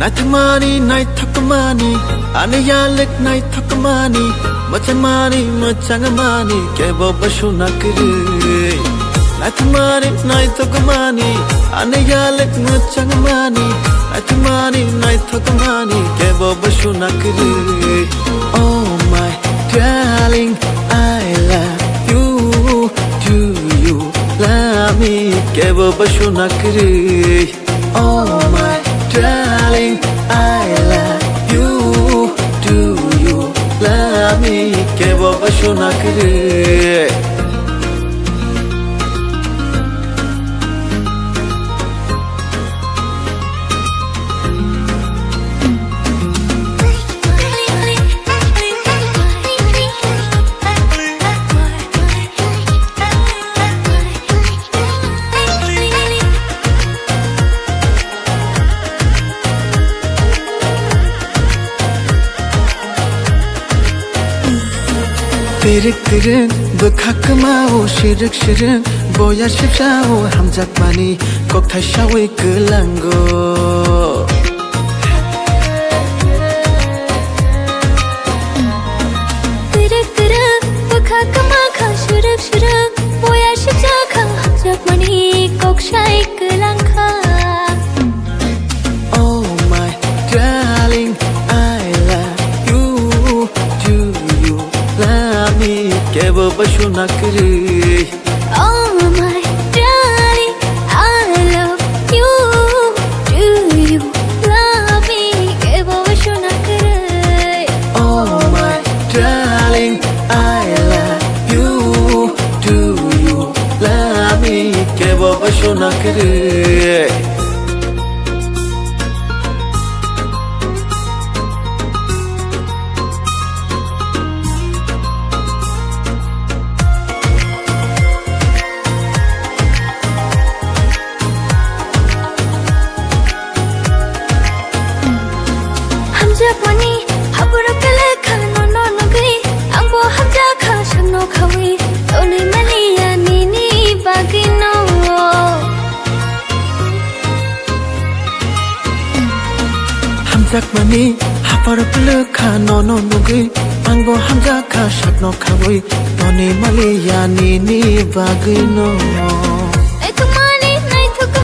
Naithamani, naithakamani, anayalik naithakamani, machamani, machangamani, kebo bashunakiri. Naithamani, naithakamani, anayalik machangamani, naithamani, naithakamani, kebo bashunakiri. Oh my darling, I love you. Do you love me? Kebo bashunakiri. Oh my darling, I love you. Do you love me? Kebo bashunakiri. Pirik pirik bekak mau shirik shirik boya shipshao hamjak mani kok thai shawi kelango. Pirik pirik bekak mau shirik shirik boya shipshao hamjak mani kok shai kelangka. Oh my darling, I love you. Do you love me? Kebo bashunakiri. Oh my darling, I love you. Do you love me? Kebo bashunakiri. Oh my darling, I love you. Do you love me? Kebo bashunakiri. Hamjak mani haborok kelekha no nogi angbo hamjak kha samno khawi toni maliya nini bagino. Hamjak mani haborok kelekha no nogi angbo hamjak kha samno khawi toni maliya nini bagino.